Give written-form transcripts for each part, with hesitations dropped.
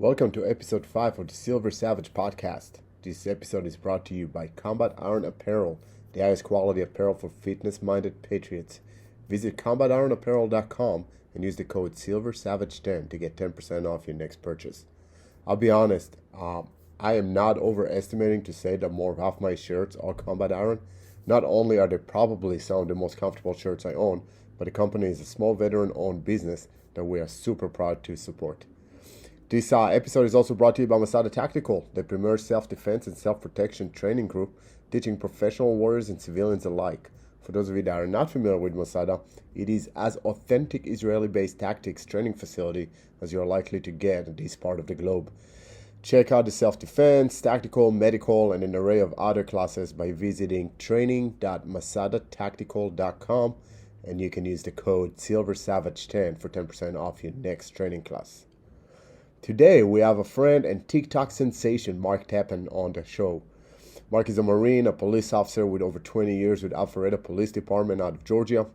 Welcome to episode 5 of the Silver Savage podcast. This episode is brought to you by Combat Iron Apparel, the highest quality apparel for fitness-minded patriots. Visit combatironapparel.com and use the code SILVERSAVAGE10 to get 10% off your next purchase. I'll be honest, I am not overestimating to say that more of half my shirts are Combat Iron. Not only are they probably some of the most comfortable shirts I own, but the company is a small veteran-owned business that we are super proud to support. This episode is also brought to you by Masada Tactical, the premier self-defense and self-protection training group, teaching professional warriors and civilians alike. For those of you that are not familiar with Masada, it is as authentic Israeli-based tactics training facility as you're likely to get in this part of the globe. Check out the self-defense, tactical, medical, and an array of other classes by visiting training.masadatactical.com, and you can use the code SILVERSAVAGE10 for 10% off your next training class. Today, we have a friend and TikTok sensation, Mark Tappen, on the show. Mark is a Marine, a police officer with over 20 years with Alpharetta Police Department out of Georgia,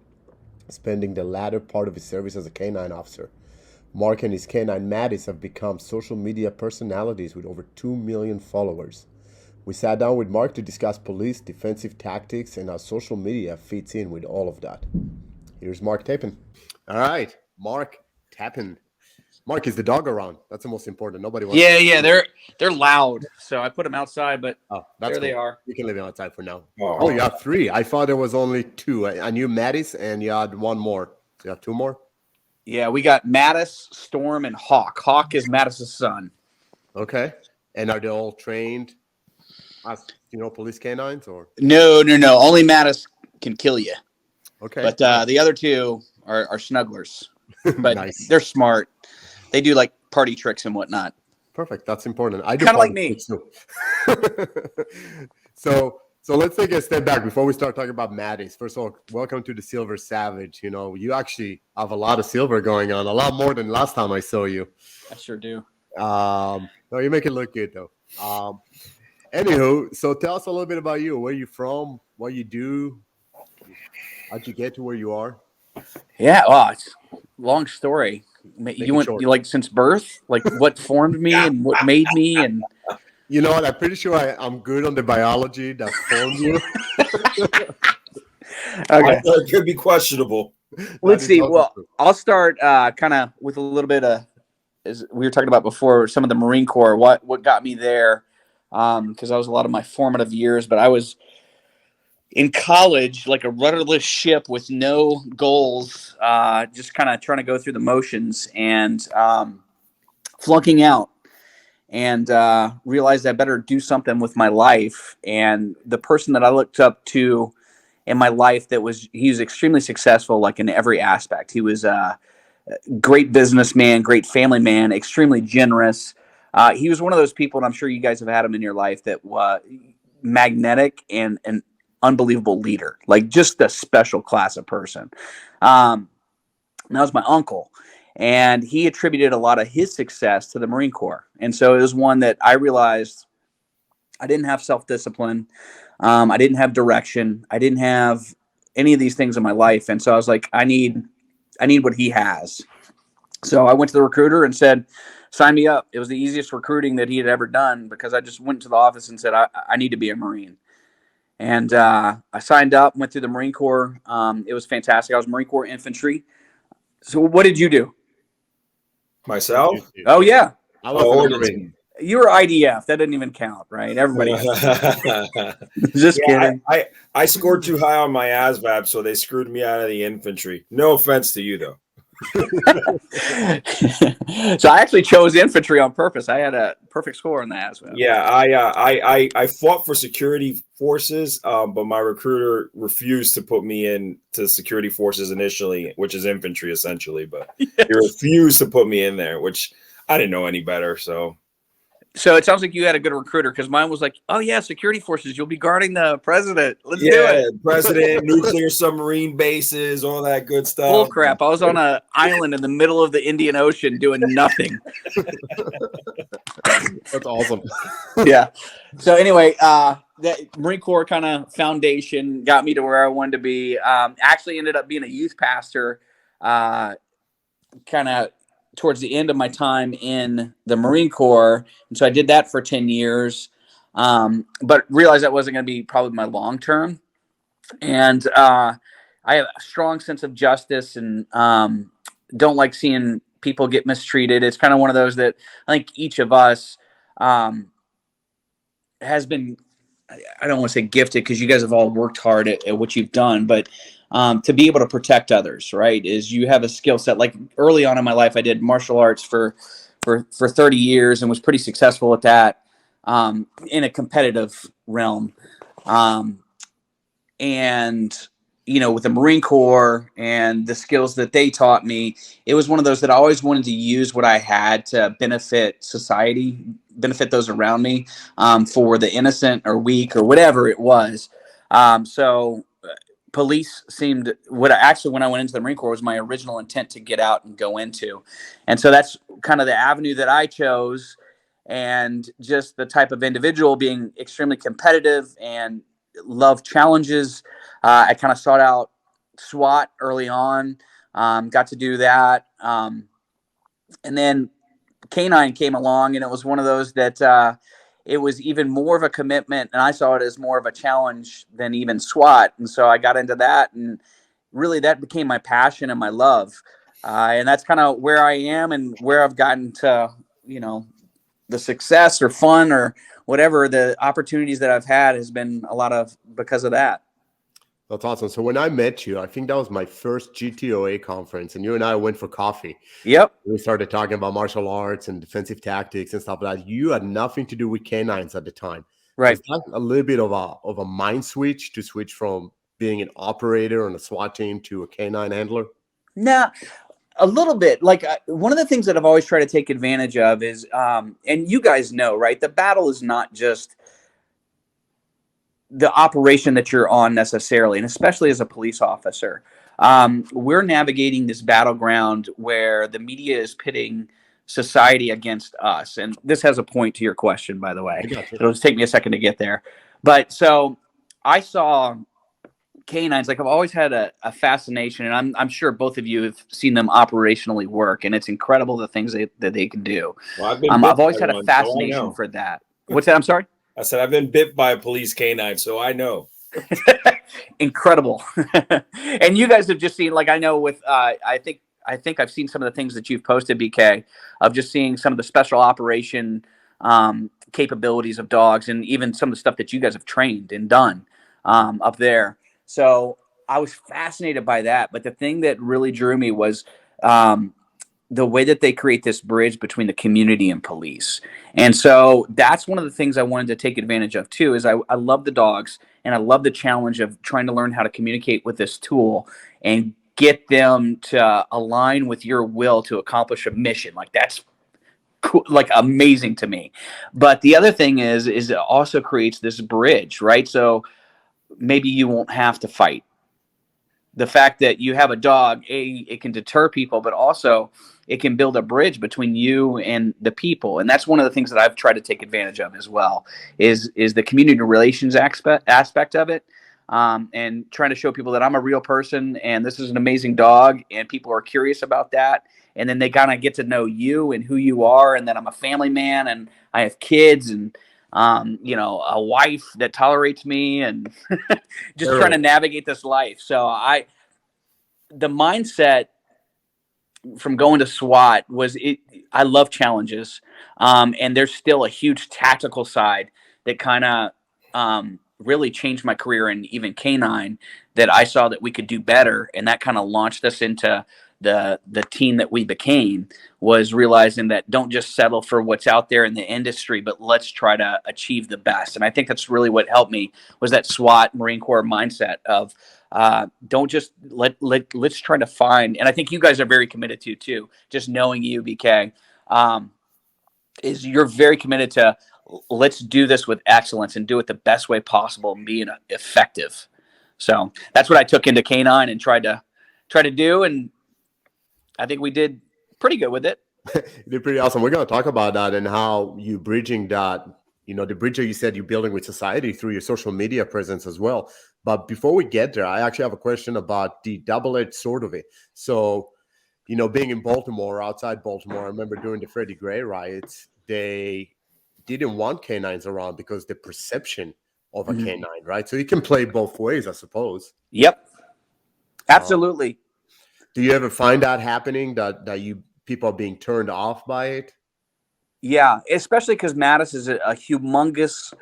spending the latter part of his service as a K-9 officer. Mark and his K-9 Mattis have become social media personalities with over 2 million followers. We sat down with Mark to discuss police defensive tactics and how social media fits in with all of that. Here's Mark Tappen. All right, Mark Tappen. Mark, is the dog around? That's the most important. Nobody wants. Yeah, they're loud. So I put them outside, but there they are. You can leave them outside for now. Oh, you have 3. I thought there was only 2. I knew Mattis, and you had 1 more. You have 2 more? Yeah, we got Mattis, Storm, and Hawk. Hawk is Mattis' son. Okay. And are they all trained as, police canines? Or No. Only Mattis can kill you. Okay. But the other 2 are snugglers. But Nice. They're smart. They do like party tricks and whatnot. Perfect. That's important. I do kind of like me. Too. So let's take a step back before we start talking about Mattis. First of all, welcome to the Silver Savage. You actually have a lot of silver going on, a lot more than last time I saw you. I sure do. No, you make it look good though. Anywho, so tell us a little bit about you. Where you from? What you do? How'd you get to where you are? Yeah, well, it's a long story. You like since birth? Like what formed me and what made me? And you know what? I'm pretty sure I'm good on the biology that formed you. Okay. It could be questionable. Let's see. Well, I'll start kind of with a little bit of, as we were talking about before, some of the Marine Corps, what got me there, because that was a lot of my formative years. But I was in college, like a rudderless ship with no goals, just kind of trying to go through the motions and flunking out, and realized I better do something with my life. And the person that I looked up to in my life he was extremely successful, like in every aspect. He was a great businessman, great family man, extremely generous. He was one of those people, and I'm sure you guys have had him in your life, that magnetic and unbelievable leader, like just a special class of person. That was my uncle, and he attributed a lot of his success to the Marine Corps. And so it was one that I realized I didn't have self-discipline. I didn't have direction. I didn't have any of these things in my life. And so I was like, I need what he has. So I went to the recruiter and said, sign me up. It was the easiest recruiting that he had ever done, because I just went to the office and said, I need to be a Marine. And I signed up, went through the Marine Corps. It was fantastic. I was Marine Corps infantry. So what did you do? Myself? Oh, yeah. I was a Marine. You were IDF. That didn't even count, right? Everybody. Just kidding. I scored too high on my ASVAB, so they screwed me out of the infantry. No offense to you, though. So I actually chose infantry on purpose. I had a perfect score on the ASVAB. Yeah, I fought for security forces, but my recruiter refused to put me into security forces initially, which is infantry essentially. But yes, he refused to put me in there, which I didn't know any better. So it sounds like you had a good recruiter, because mine was like, oh, yeah, security forces. You'll be guarding the president. Let's do it. President, nuclear submarine bases, all that good stuff. Bull crap. I was on an island in the middle of the Indian Ocean doing nothing. That's awesome. Yeah. So anyway, that Marine Corps kind of foundation got me to where I wanted to be. Actually ended up being a youth pastor, kind of towards the end of my time in the Marine Corps. And so I did that for 10 years, but realized that wasn't going to be probably my long term. And I have a strong sense of justice and don't like seeing people get mistreated. It's kind of one of those that I think each of us has been, I don't want to say gifted, because you guys have all worked hard at what you've done, but to be able to protect others, right, is you have a skill set. Like early on in my life, I did martial arts for 30 years and was pretty successful at that in a competitive realm. And, you know, with the Marine Corps and the skills that they taught me, it was one of those that I always wanted to use what I had to benefit society, benefit those around me, for the innocent or weak or whatever it was. So police seemed when I went into the Marine Corps was my original intent to get out and go into. And so that's kind of the avenue that I chose, and just the type of individual being extremely competitive and love challenges. I kind of sought out SWAT early on, got to do that. And then K9 came along, and it was one of those that it was even more of a commitment, and I saw it as more of a challenge than even SWAT. And so I got into that, and really that became my passion and my love. And that's kind of where I am and where I've gotten to, you know, the success or fun or whatever the opportunities that I've had has been a lot of because of that. That's awesome. So when I met you, I think that was my first GTOA conference, and you and I went for coffee. Yep. We started talking about martial arts and defensive tactics and stuff like that. You had nothing to do with canines at the time. Right. Was that a little bit of a mind switch to switch from being an operator on a SWAT team to a canine handler? Nah, a little bit. Like one of the things that I've always tried to take advantage of is, and you guys know, right? The battle is not just the operation that you're on necessarily, and especially as a police officer. We're navigating this battleground where the media is pitting society against us. And this has a point to your question, by the way. It'll just take me a second to get there. But so I saw canines, like I've always had a fascination, and I'm sure both of you have seen them operationally work, and it's incredible the things that they can do. Well, I've always had a fascination for that. What's that? I'm sorry? I said I've been bit by a police canine, so I know. Incredible. And you guys have just seen, like, I know with I think I've seen some of the things that you've posted, BK, of just seeing some of the special operation capabilities of dogs, and even some of the stuff that you guys have trained and done up there. So I was fascinated by that. But the thing that really drew me was the way that they create this bridge between the community and police. And so that's one of the things I wanted to take advantage of too, is I love the dogs, and I love the challenge of trying to learn how to communicate with this tool and get them to align with your will to accomplish a mission. Like that's cool, like amazing to me. But the other thing is it also creates this bridge, right? So maybe you won't have to fight. The fact that you have a dog, it can deter people, but also it can build a bridge between you and the people. And that's one of the things that I've tried to take advantage of as well, is the community relations aspect of it. And trying to show people that I'm a real person and this is an amazing dog, and people are curious about that. And then they kind of get to know you and who you are, and that I'm a family man and I have kids and you know, a wife that tolerates me, and just trying to navigate this life. So the mindset from going to SWAT was I love challenges. And there's still a huge tactical side that kind of really changed my career, and even K9, that I saw that we could do better. And that kind of launched us into the team that we became, was realizing that don't just settle for what's out there in the industry, but let's try to achieve the best. And I think that's really what helped me, was that SWAT Marine Corps mindset of don't just let's try to find. And I think you guys are very committed to too, just knowing you, BK, is you're very committed to let's do this with excellence and do it the best way possible and being effective. So that's what I took into K9 and tried to do. And I think we did pretty good with it. They're pretty awesome. We're going to talk about that and how you bridging that, you know, the bridge that you said you're building with society through your social media presence as well. But before we get there, I actually have a question about the double-edged sword of it. So being in Baltimore, outside Baltimore, I remember during the Freddie Gray riots, they didn't want canines around because the perception of a canine, right? So you can play both ways, I suppose. Yep, absolutely. Do you ever find that happening, that people are being turned off by it? Yeah, especially because Mattis is a humongous,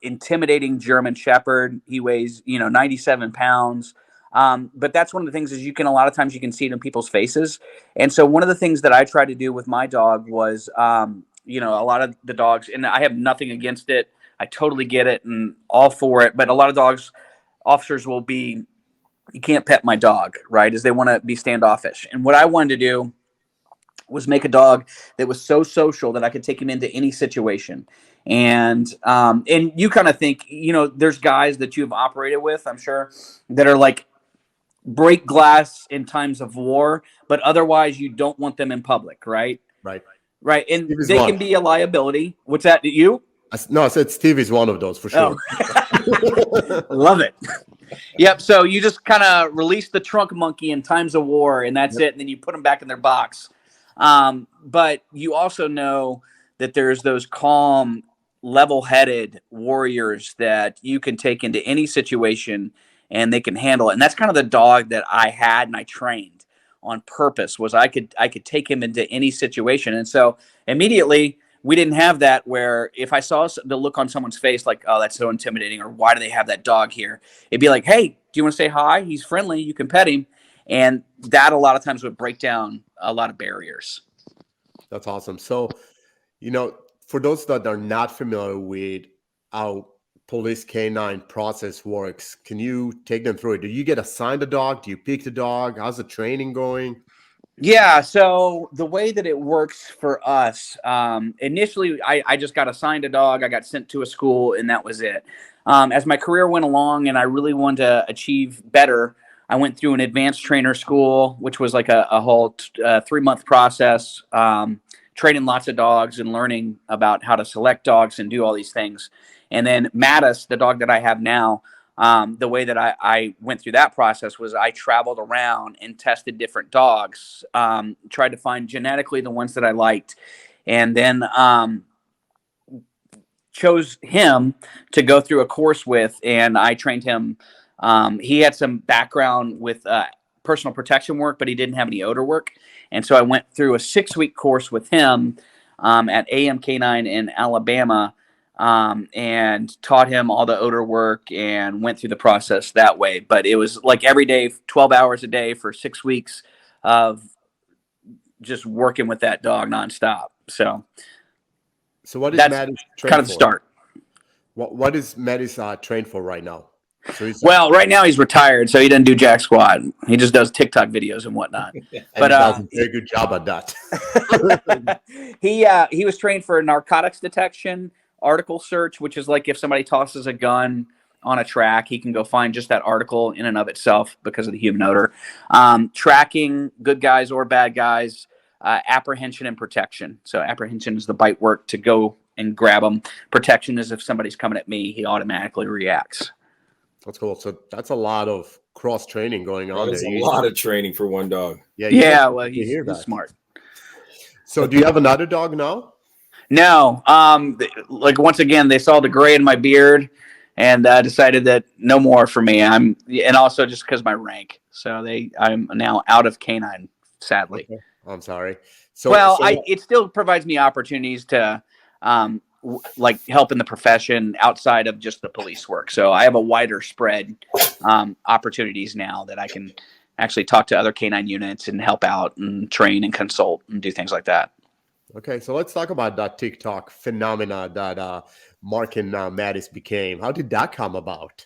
intimidating German Shepherd. He weighs, 97 pounds. But that's one of the things is a lot of times you can see it in people's faces. And so one of the things that I tried to do with my dog was, a lot of the dogs, and I have nothing against it. I totally get it and all for it. But a lot of officers will be, you can't pet my dog, right? As they want to be standoffish. And what I wanted to do was make a dog that was so social that I could take him into any situation. And you kind of think, there's guys that you've operated with, I'm sure, that are like break glass in times of war, but otherwise you don't want them in public, right? Right. And they can be a liability. What's that? You? No, I said Steve is one of those for sure. Oh. Love it. Yep. So you just kind of release the trunk monkey in times of war, and that's it. And then you put them back in their box. But you also know that there's those calm, level-headed warriors that you can take into any situation and they can handle it. And that's kind of the dog that I had and I trained on purpose, was I could take him into any situation. And so immediately we didn't have that, where if I saw the look on someone's face, like, oh, that's so intimidating, or why do they have that dog here? It'd be like, hey, do you want to say hi? He's friendly. You can pet him. And that a lot of times would break down a lot of barriers. That's awesome. So, for those that are not familiar with how police canine process works, can you take them through it? Do you get assigned a dog? Do you pick the dog? How's the training going? Yeah, so the way that it works for us, initially I just got assigned a dog. I got sent to a school, and that was it. As my career went along and I really wanted to achieve better, I went through an advanced trainer school, which was like a whole 3-month process, training lots of dogs and learning about how to select dogs and do all these things. And then Mattis, the dog that I have now, the way that I went through that process was I traveled around and tested different dogs, tried to find genetically the ones that I liked, and then chose him to go through a course with, and I trained him. He had some background with personal protection work, but he didn't have any odor work. And so I went through a 6-week course with him at AM Canine in Alabama, and taught him all the odor work and went through the process that way. But it was like every day, 12 hours a day for 6 weeks of just working with that dog nonstop. So what is Mattis trained kind of the start. What is Mattis trained for right now? So well, right now he's retired, so he doesn't do jack squat. He just does TikTok videos and whatnot. But he does a very good job at that. He was trained for narcotics detection, article search, which is like if somebody tosses a gun on a track, he can go find just that article in and of itself because of the human odor. Tracking good guys or bad guys, apprehension and protection. So apprehension is the bite work to go and grab them. Protection is if somebody's coming at me, he automatically reacts. That's cool. So that's a lot of cross training going on. There's a lot of training for one dog. Yeah. Well, he's smart. So do you have another dog now? No. Like once again, they saw the gray in my beard and decided that no more for me. And also just because of my rank. So I'm now out of canine, sadly. Okay. I'm sorry. It still provides me opportunities to like help in the profession outside of just the police work. So I have a wider spread opportunities now that I can actually talk to other canine units and help out and train and consult and do things like that. Okay, so let's talk about that TikTok phenomena that Mark and Mattis became. How did that come about?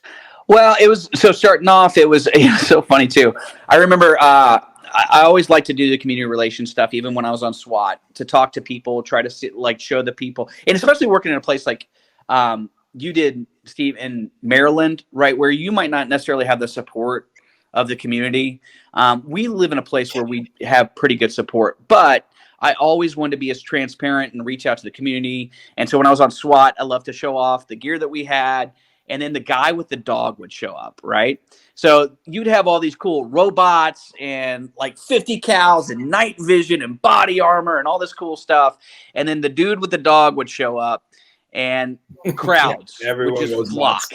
Well, starting off, it was so funny too. I remember I always like to do the community relations stuff, even when I was on SWAT, to talk to people, try to show the people, and especially working in a place like you did, Steve, in Maryland, right, where you might not necessarily have the support of the community. We live in a place where we have pretty good support, but I always wanted to be as transparent and reach out to the community. And so when I was on SWAT, I loved to show off the gear that we had and then the guy with the dog would show up, right? So you'd have all these cool robots and like 50 cows and night vision and body armor and all this cool stuff. And then the dude with the dog would show up and crowds would just flock,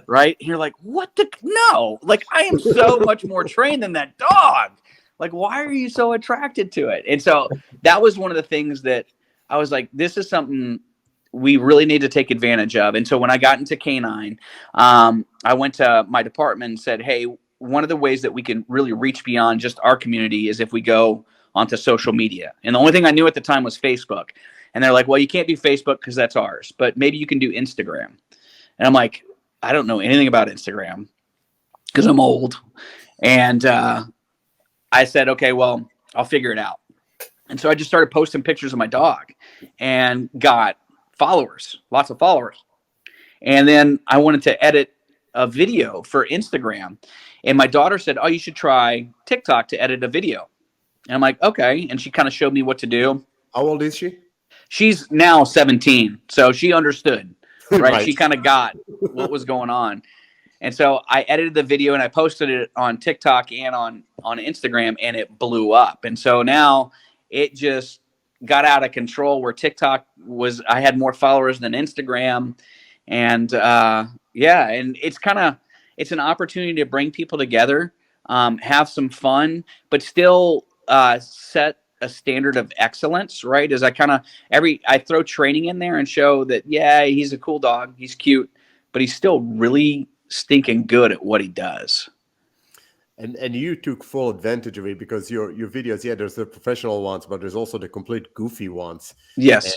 right? And you're like, what the? No, like I am so much more trained than that dog. Like, why are you so attracted to it? And so that was one of the things that I was like, this is something we really need to take advantage of. And so when I got into canine, I went to my department and said, hey, one of the ways that we can really reach beyond just our community is if we go onto social media. And the only thing I knew at the time was Facebook. And they're like, well, you can't do Facebook because that's ours, but maybe you can do Instagram. And I'm like, I don't know anything about Instagram because I'm old. And I said, okay, well, I'll figure it out. And so I just started posting pictures of my dog and got followers, lots of followers. And then I wanted to edit a video for Instagram. And my daughter said, oh, you should try TikTok to edit a video. And I'm like, okay. And she kind of showed me what to do. How old is she? She's now 17. So she understood, right? Right. She kind of got what was going on. And so I edited the video and I posted it on TikTok and on Instagram, and it blew up. And so now it just got out of control where TikTok was, I had more followers than Instagram. And yeah, and it's an opportunity to bring people together, have some fun, but still set a standard of excellence, right? As I throw training in there and show that, yeah, he's a cool dog, he's cute, but he's still really stinking good at what he does. And you took full advantage of it because your videos, yeah, there's the professional ones, but there's also the complete goofy ones. Yes.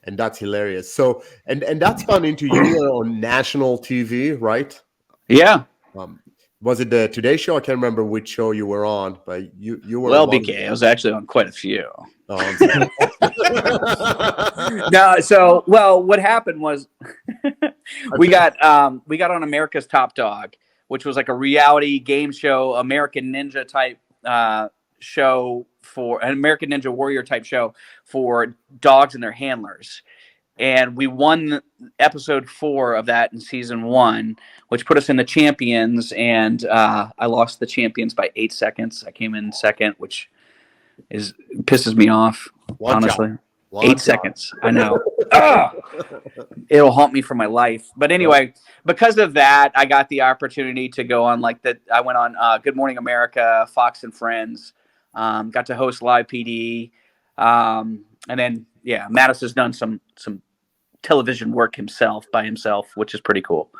And that's hilarious. So, and that's gone into you were on national TV, right? Yeah. Was it the Today Show? I can't remember which show you were on, but you were. Well, BK, I was actually on quite a few. Oh, I'm sorry. No, so what happened was we got on America's Top Dog, which was like a reality game show, American Ninja type show for an American Ninja Warrior type show for dogs and their handlers. And we won episode 4 of that in season 1, which put us in the champions. And I lost the champions by 8 seconds. I came in second, which pisses me off, honestly. 8 seconds. I know. It'll haunt me for my life. But anyway, because of that, I got the opportunity to go on I went on Good Morning America, Fox and Friends, got to host Live PD. And then, yeah, Mattis has done some television work by himself, which is pretty cool.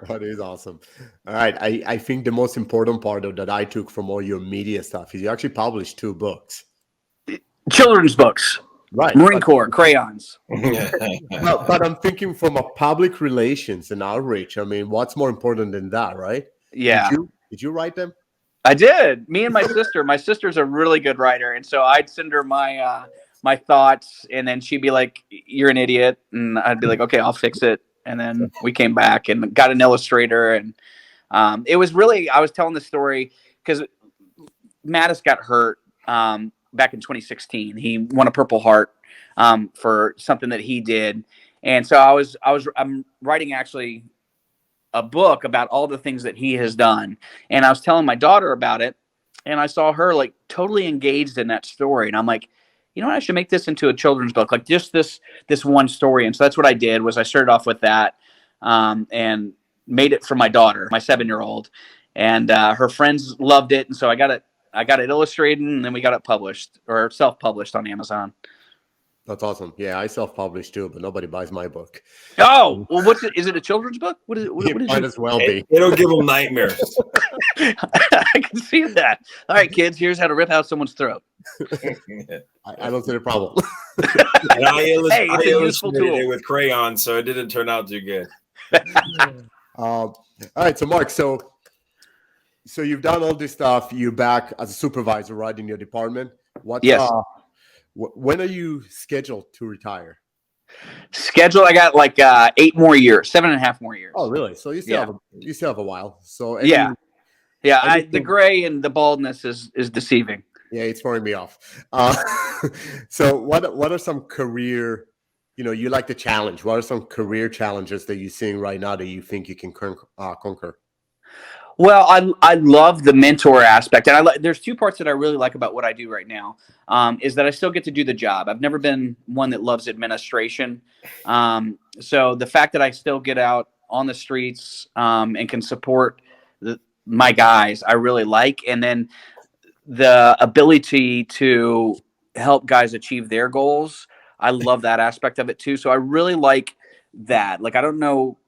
That is awesome. All right. I think the most important part of that I took from all your media stuff is you actually published 2 books. Children's books. Right. Marine Corps, crayons. But I'm thinking from a public relations and outreach. I mean, what's more important than that, right? Yeah. Did you write them? I did. Me and my sister. My sister's a really good writer. And so I'd send her my thoughts, and then she'd be like, you're an idiot. And I'd be like, okay, I'll fix it. And then we came back and got an illustrator. And it was really, I was telling the story because Mattis got hurt back in 2016. He won a Purple Heart for something that he did. And so I'm writing actually a book about all the things that he has done. And I was telling my daughter about it, and I saw her like totally engaged in that story. And I'm like, you know what, I should make this into a children's book, like just this one story. And so that's what I did. Was I started off with that and made it for my daughter, my 7-year-old, and her friends loved it. And so I got it illustrated, and then we got it published or self-published on Amazon. That's awesome. Yeah, I self-published too, but nobody buys my book. Oh, well, is it a children's book? What is it? It might as well be. It'll give them nightmares. I can see that. All right, kids, here's how to rip out someone's throat. I don't see the problem. And I illustrated tool. it with crayons, so it didn't turn out too good. All right, so Mark, so you've done all this stuff. You're back as a supervisor, right, in your department. Yes. When are you scheduled to retire? I got like 8 more years, 7.5 more years. Oh, really? So you still have a while. So yeah. The gray and the baldness is deceiving. Yeah, it's throwing me off. So what are some career You like the challenge. What are some career challenges that you're seeing right now that you think you can conquer? Well, I love the mentor aspect, and there's two parts that I really like about what I do right now. Is that I still get to do the job. I've never been one that loves administration, so the fact that I still get out on the streets and can support my guys, I really like, and then the ability to help guys achieve their goals. I love that aspect of it too. So I really like that. Like, I don't know,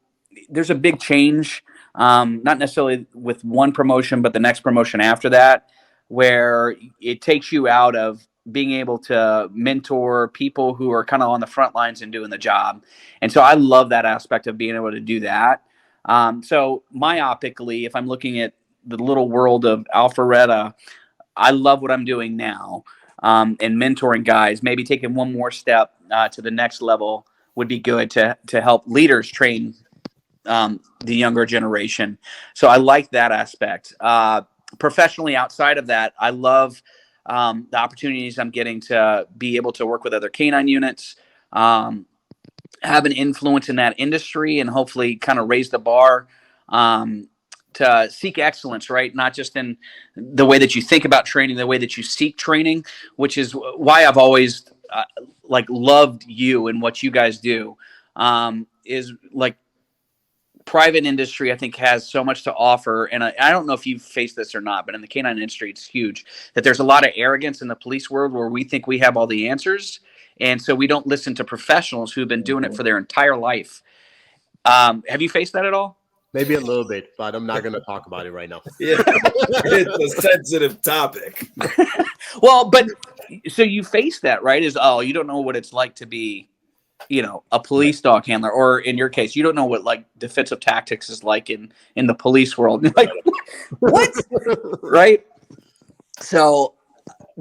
there's a big change, not necessarily with one promotion, but the next promotion after that, where it takes you out of being able to mentor people who are kind of on the front lines and doing the job. And so I love that aspect of being able to do that. So myopically, if I'm looking at the little world of Alpharetta, I love what I'm doing now, and mentoring guys. Maybe taking one more step to the next level would be good to help leaders train the younger generation. So I like that aspect. Professionally, outside of that, I love the opportunities I'm getting to be able to work with other canine units, have an influence in that industry, and hopefully kind of raise the bar. To seek excellence, right? Not just in the way that you think about training, the way that you seek training, which is why I've always loved you and what you guys do. Is like private industry, I think, has so much to offer. And I don't know if you've faced this or not, but in the canine industry, it's huge that there's a lot of arrogance in the police world where we think we have all the answers. And so we don't listen to professionals who've been doing it for their entire life. Have you faced that at all? Maybe a little bit, but I'm not going to talk about it right now. Yeah, it's a sensitive topic. Well, but so you face that, right? You don't know what it's like to be, a police dog handler, or in your case, you don't know what like defensive tactics is like in the police world. Like, what? Right? So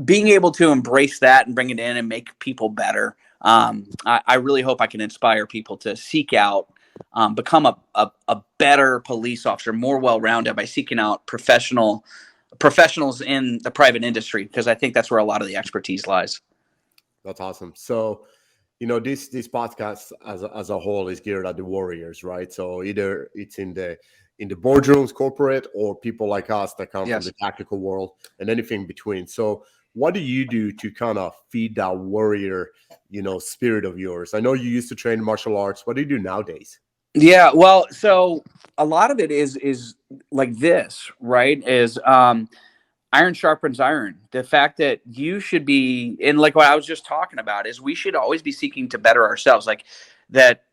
being able to embrace that and bring it in and make people better. I really hope I can inspire people to seek out, become a better police officer, more well-rounded by seeking out professionals in the private industry, because I think that's where a lot of the expertise lies. That's awesome. So, this podcast as a whole is geared at the warriors, right? So either it's in the boardrooms, corporate, or people like us that come from the tactical world, and anything between. So what do you do to kind of feed that warrior, spirit of yours? I know you used to train in martial arts. What do you do nowadays? Yeah, well, so a lot of it is like this, right? Is iron sharpens iron. The fact that you should be, and like what I was just talking about, is we should always be seeking to better ourselves. Like that,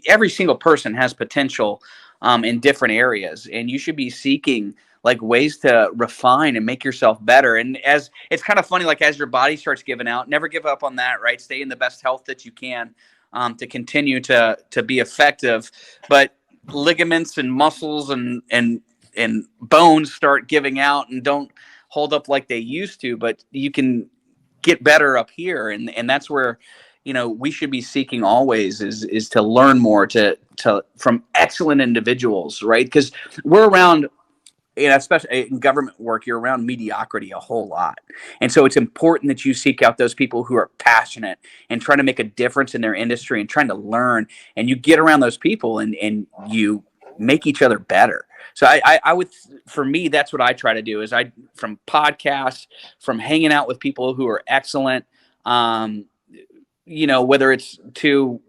every single person has potential in different areas, and you should be seeking like ways to refine and make yourself better. And as it's kind of funny, like as your body starts giving out, never give up on that, right? Stay in the best health that you can to continue to be effective. But ligaments and muscles and bones start giving out and don't hold up like they used to, but you can get better up here. And that's where, we should be seeking always is to learn more from excellent individuals, right? Because we're around, especially in government work, you're around mediocrity a whole lot. And so it's important that you seek out those people who are passionate and trying to make a difference in their industry and trying to learn. And you get around those people and you make each other better. So I would, for me, that's what I try to do is from podcasts, from hanging out with people who are excellent, whether it's to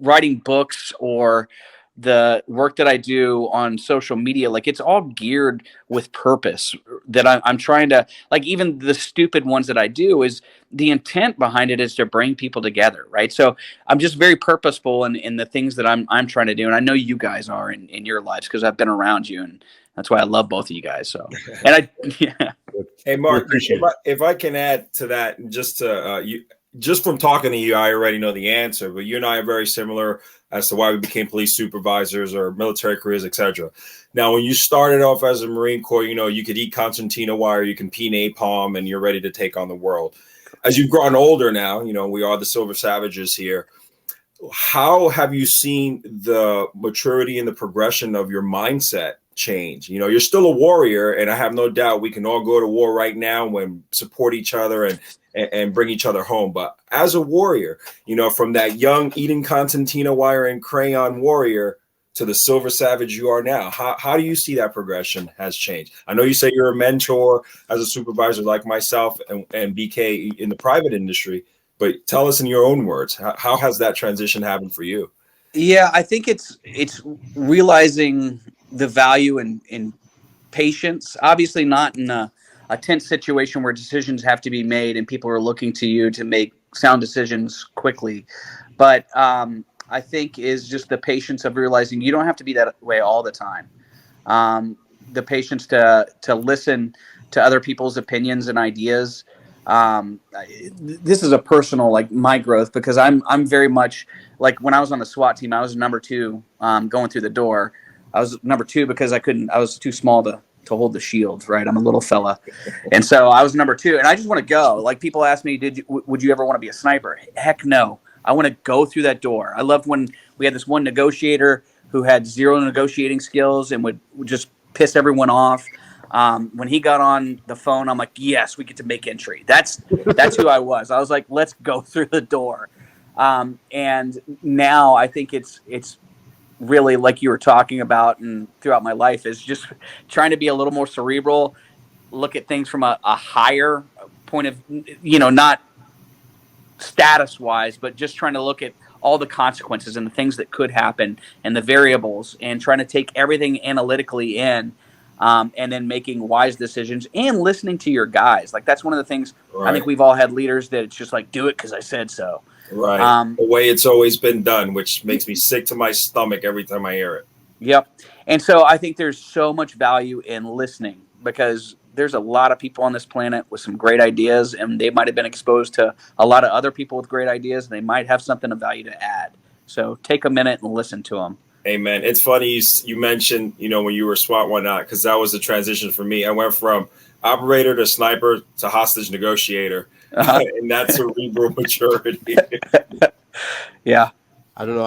writing books or the work that I do on social media, like it's all geared with purpose that I'm trying to, like, even the stupid ones that I do is the intent behind it is to bring people together. Right. So I'm just very purposeful in the things that I'm trying to do. And I know you guys are in your lives because I've been around you, and that's why I love both of you guys. So, and Hey, Mark, if I can add to that, just to just from talking to you, I already know the answer, but you and I are very similar as to why we became police supervisors or military careers, etc. Now, when you started off as a Marine Corps, you could eat concertina wire, you can pee napalm, and you're ready to take on the world. As you've grown older now, we are the Silver Savages here. How have you seen the maturity and the progression of your mindset change? You're still a warrior, and I have no doubt we can all go to war right now and support each other and and bring each other home. But as a warrior, from that young eating concertina wire and crayon warrior to the silver savage you are now, how do you see that progression has changed? I know you say you're a mentor as a supervisor like myself and BK in the private industry, but tell us in your own words, how has that transition happened for you? Yeah, I think it's realizing the value in patience. Obviously, not in a tense situation where decisions have to be made and people are looking to you to make sound decisions quickly. But I think is just the patience of realizing you don't have to be that way all the time. The patience to listen to other people's opinions and ideas. This is a personal, like, my growth, because I'm very much like when I was on the SWAT team, I was number 2 going through the door. I was number 2 because I was too small to hold the shield, right? I'm a little fella. And so I was number 2 and I just want to go. Like, people ask me, would you ever want to be a sniper? Heck no. I want to go through that door. I loved when we had this one negotiator who had zero negotiating skills and would just piss everyone off. When he got on the phone, I'm like, yes, we get to make entry. That's who I was. I was like, let's go through the door. And now I think it's really, like you were talking about, and throughout my life, is just trying to be a little more cerebral, look at things from a higher point of, not status wise, but just trying to look at all the consequences and the things that could happen and the variables, and trying to take everything analytically in, and then making wise decisions and listening to your guys. Like, that's one of the things. Right. I think we've all had leaders that it's just like, do it because I said so. Right. The way it's always been done, which makes me sick to my stomach every time I hear it. Yep. And so I think there's so much value in listening, because there's a lot of people on this planet with some great ideas, and they might have been exposed to a lot of other people with great ideas, and they might have something of value to add. So take a minute and listen to them. Amen. It's funny you mentioned, when you were SWAT, whatnot, because that was the transition for me. I went from operator to sniper to hostage negotiator. And that's cerebral maturity. Yeah. I don't know.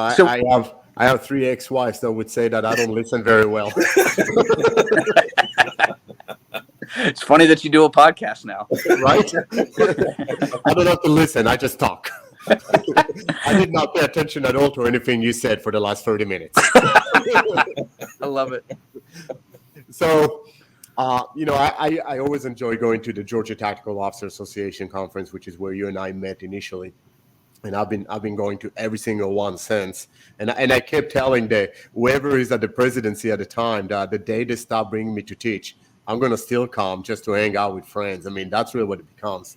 I have 3 ex-wives that would say that I don't listen very well. It's funny that you do a podcast now. Right? I don't have to listen. I just talk. I did not pay attention at all to anything you said for the last 30 minutes. I love it. So, I always enjoy going to the Georgia Tactical Officer Association conference, which is where you and I met initially. And I've been going to every single one since. And I kept telling whoever is at the presidency at the time that the day they stop bringing me to teach, I'm going to still come just to hang out with friends. I mean, that's really what it becomes.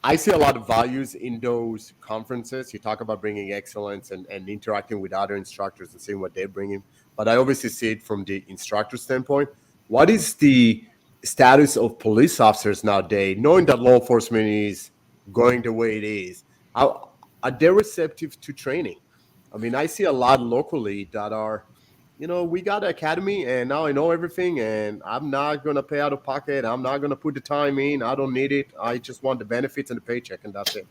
I see a lot of values in those conferences. You talk about bringing excellence and interacting with other instructors and seeing what they're bringing. But I obviously see it from the instructor standpoint. What is the status of police officers nowadays, knowing that law enforcement is going the way it is? Are they receptive to training? I mean, I see a lot locally that are, we got an academy and now I know everything and I'm not going to pay out of pocket. I'm not going to put the time in. I don't need it. I just want the benefits and the paycheck, and that's it.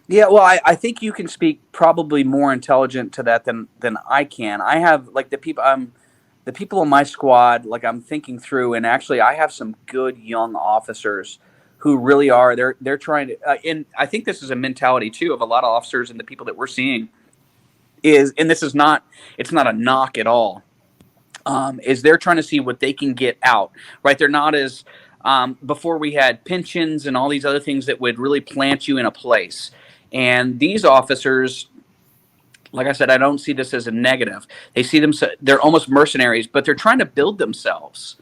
Yeah, well, I think you can speak probably more intelligent to that than I can. I have, like, the people in my squad, like, I'm thinking through, and actually I have some good young officers who really are, they're trying to, and I think this is a mentality too of a lot of officers and the people that we're seeing is, and this is not, it's not a knock at all, is they're trying to see what they can get out, right? They're not as, before we had pensions and all these other things that would really plant you in a place. And these officers, like I said, I don't see this as a negative. They see them, they're almost mercenaries, but they're trying to build themselves.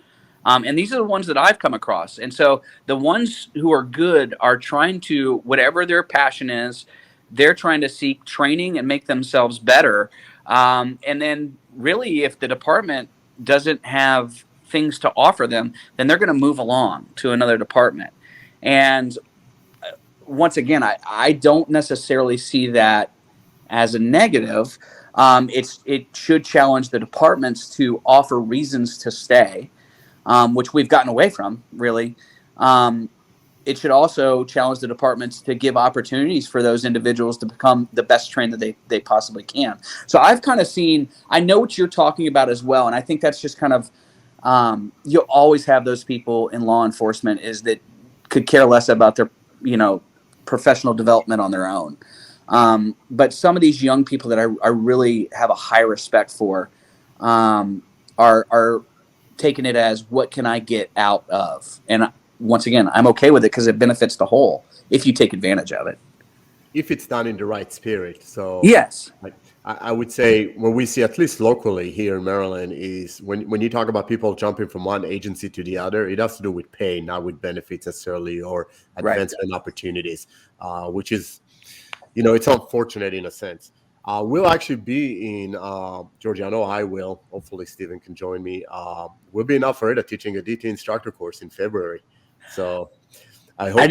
And these are the ones that I've come across. And so the ones who are good are trying to, whatever their passion is, they're trying to seek training and make themselves better. And then really, if the department doesn't have things to offer them, then they're going to move along to another department. And once again, I don't necessarily see that as a negative. It should challenge the departments to offer reasons to stay, which we've gotten away from, really. It should also challenge the departments to give opportunities for those individuals to become the best trained that they possibly can. So I've kind of seen, I know what you're talking about as well, and I think that's just kind of, you'll always have those people in law enforcement, is that could care less about their, professional development on their own. But some of these young people that I really have a high respect for are taking it as, what can I get out of? And once again, I'm okay with it because it benefits the whole if you take advantage of it. If it's done in the right spirit. So yes, I would say what we see, at least locally here in Maryland, is when you talk about people jumping from one agency to the other, it has to do with pay, not with benefits necessarily, or advancement opportunities, which is, it's unfortunate in a sense. We'll actually be in Georgia. I know I will. Hopefully, Stephen can join me. We'll be in Alpharetta teaching a DT instructor course in February. So I hope.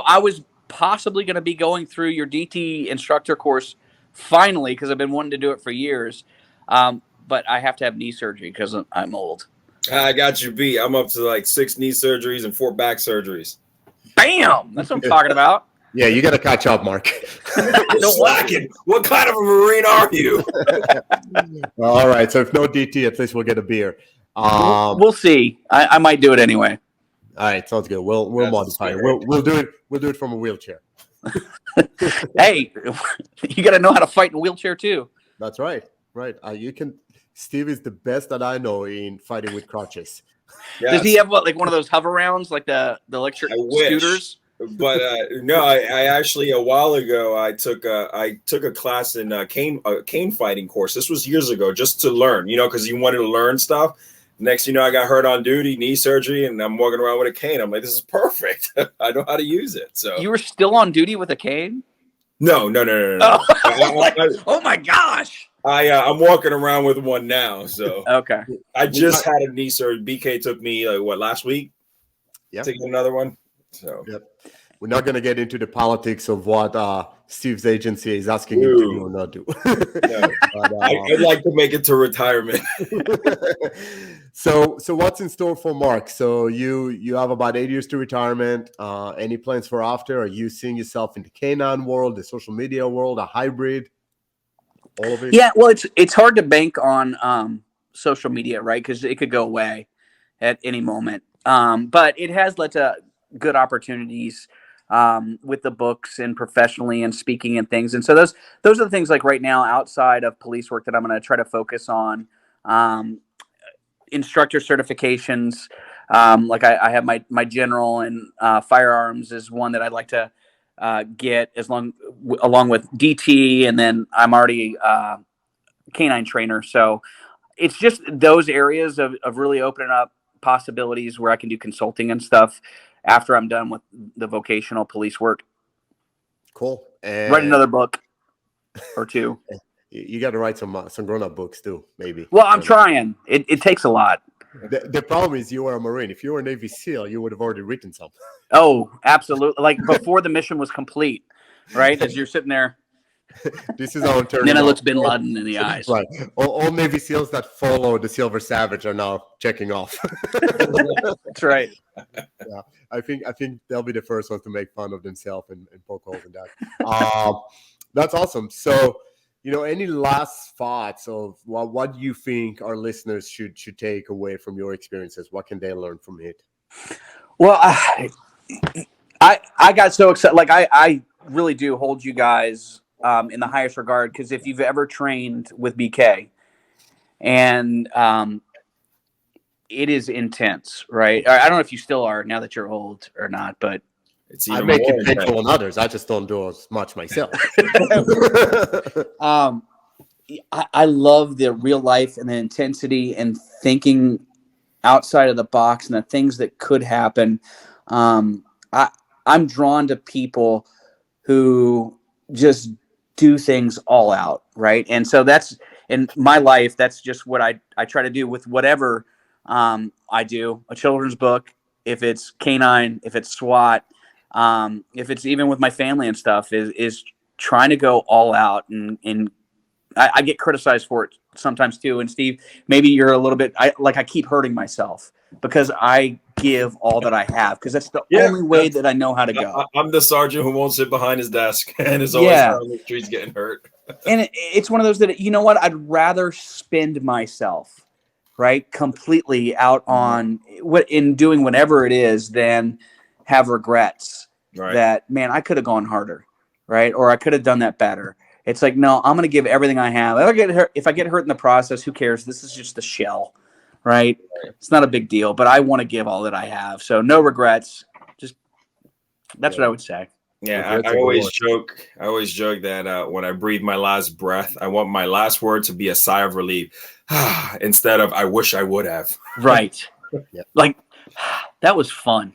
I was possibly going to be going through your DT instructor course finally, because I've been wanting to do it for years. But I have to have knee surgery because I'm old. I got you beat. I'm up to like 6 knee surgeries and 4 back surgeries. Bam! That's what I'm talking about. Yeah, you got to catch up, Mark. Slacking. What kind of a Marine are you? All right. So if no DT, at least we'll get a beer. We'll see. I might do it anyway. All right, sounds good. We'll modify it. We'll do it. We'll do it from a wheelchair. Hey, you got to know how to fight in a wheelchair too. That's right. Right. You can. Steve is the best that I know in fighting with crutches. Yes. Does he have one of those hover rounds, like the electric scooters? But no, I actually a while ago I took a class in cane fighting course. This was years ago, just to learn, because you wanted to learn stuff. Next, I got hurt on duty, knee surgery, and I'm walking around with a cane. I'm like, this is perfect. I know how to use it. So you were still on duty with a cane? No. Oh my gosh! I'm walking around with one now. So okay. I just had a knee surgery. BK took me last week? Yeah. To get another one. So yep. We're not going to get into the politics of what Steve's agency is asking him to do or not do. No, but, I'd like to make it to retirement. So what's in store for Mark? So you have about 8 years to retirement. Any plans for after? Are you seeing yourself in the canine world, the social media world, a hybrid? All of it? Yeah, well, it's hard to bank on social media, right? Because it could go away at any moment. But it has led to good opportunities with the books and professionally and speaking and things. And so those are the things, like right now outside of police work, that I'm going to try to focus on. Instructor certifications. Like I have my general and firearms is one that I'd like to get along with DT. And then I'm already canine trainer. So it's just those areas of really opening up possibilities where I can do consulting and stuff after I'm done with the vocational police work. Cool. And write another book or two. You got to write some grown-up books too, maybe. Well, I'm trying. It takes a lot. The problem is you are a Marine. If you were a Navy SEAL, you would have already written some. Oh, absolutely. Like before the mission was complete, right? As you're sitting there. This is our turn. Then it looks Bin Laden in the eyes. Right. All Navy SEALs that follow the Silver Savage are now checking off. That's right. Yeah, I think they'll be the first ones to make fun of themselves and poke holes in that. That's awesome. So, any last thoughts of what you think our listeners should take away from your experiences? What can they learn from it? Well, I got so excited. Like I really do hold you guys in the highest regard, because if you've ever trained with BK, and it is intense, right? I don't know if you still are now that you're old or not, but I make it painful on others. I just don't do as much myself. I love the real life and the intensity and thinking outside of the box and the things that could happen. I'm drawn to people who just do things all out, right? And so that's in my life. That's just what I try to do with whatever I do. A children's book, if it's canine, if it's SWAT, if it's even with my family and stuff, is trying to go all out. And I get criticized for it sometimes too. And Steve, maybe you're a little bit, I keep hurting myself because I give all that I have, because that's the only way that I know how to go. I'm the sergeant who won't sit behind his desk and is always on the streets getting hurt. And it's one of those that, I'd rather spend myself, right, completely out on in doing whatever it is than have regrets Right. that, man, I could have gone harder, right? Or I could have done that better. It's like, no, I'm going to give everything I have. If I get hurt in the process, who cares? This is just a shell, right? It's not a big deal, but I want to give all that I have. So no regrets. Just that's what I would say. Yeah, I always joke. I always joke that when I breathe my last breath, I want my last word to be a sigh of relief, instead of "I wish I would have." Right. Yeah. Like that was fun.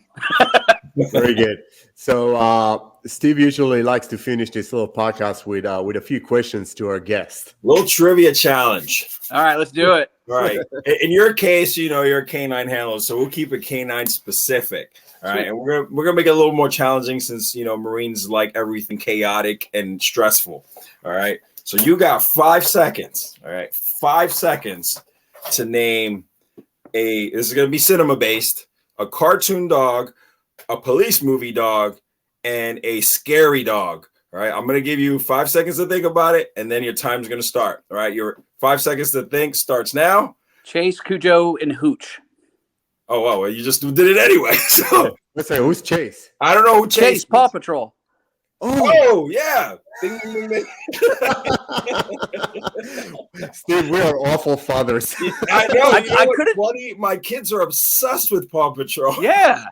Very good. So Steve usually likes to finish this little podcast with a few questions to our guest. Little trivia challenge. All right, let's do it. All right. In your case, you're a canine handler, so we'll keep it canine specific. All right, and we're gonna make it a little more challenging since Marines like everything chaotic and stressful. All right, so you got 5 seconds. All right, 5 seconds to name this is gonna be cinema based, a cartoon dog, a police movie dog, and a scary dog. All right, I'm gonna give you 5 seconds to think about it, and then your time's gonna start. All right, your 5 seconds to think starts now. Chase, Cujo, and Hooch. Oh, wow. Well, you just did it anyway. So Let's say, who's Chase? I don't know who Chase is. Paw Patrol. Oh, yeah. Ding, ding, ding. Steve, we are awful fathers. I know. I could've- funny? My kids are obsessed with Paw Patrol. Yeah.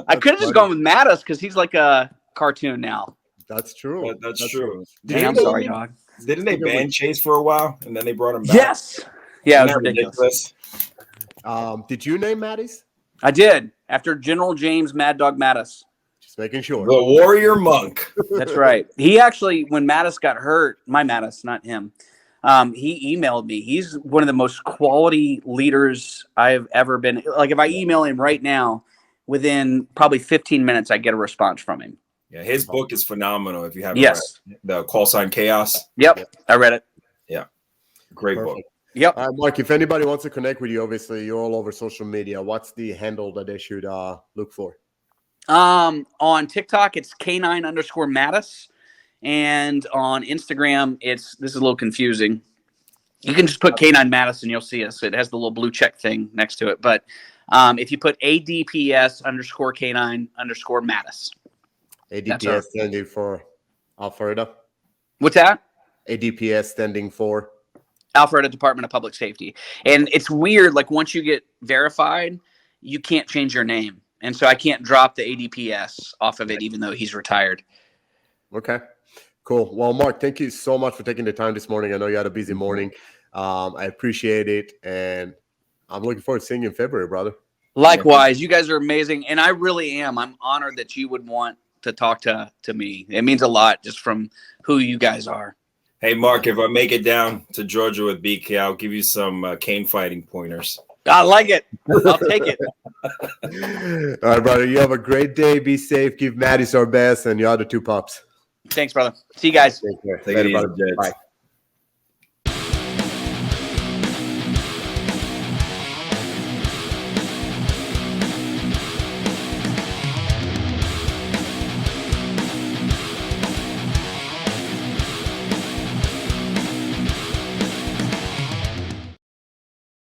I could have just gone with Mattis because he's like a cartoon now. That's true. That's true. Dang, I'm sorry, dog. Didn't they ban Chase for a while, and then they brought him back? Yes. Yeah, it was Isn't that ridiculous. Did you name Maddie's? I did. After General James Mad Dog Mattis. Just making sure. The warrior monk. That's right. He actually, when Mattis got hurt, my Mattis, not him, he emailed me. He's one of the most quality leaders I've ever been. Like, if I email him right now, within probably 15 minutes, I get a response from him. Yeah, his book is phenomenal. If you haven't Yes. read it. The Call Sign Chaos. Yep. I read it. Yeah, great book. Perfect. Yep. Mark, if anybody wants to connect with you, obviously you're all over social media. What's the handle that they should look for? On TikTok, it's K9_Mattis. And on Instagram, this is a little confusing. You can just put K9 Mattis and you'll see us. It has the little blue check thing next to it. But if you put ADPS_K9_Mattis. ADPS standing for Alpharetta. What's that? ADPS standing for Alpharetta Department of Public Safety. And it's weird, like once you get verified, you can't change your name. And so I can't drop the ADPS off of it, even though he's retired. Okay, cool. Well, Mark, thank you so much for taking the time this morning. I know you had a busy morning. I appreciate it. And I'm looking forward to seeing you in February, brother. Likewise, you guys are amazing. And I really am. I'm honored that you would want to talk to me. It means a lot just from who you guys are. Hey, Mark, if I make it down to Georgia with BK, I'll give you some cane fighting pointers. I like it. I'll take it. All right, brother. You have a great day. Be safe. Give Maddie's our best and your other 2 pups. Thanks, brother. See you guys. Take care. Take Later, it easy, brother. Jets. Bye.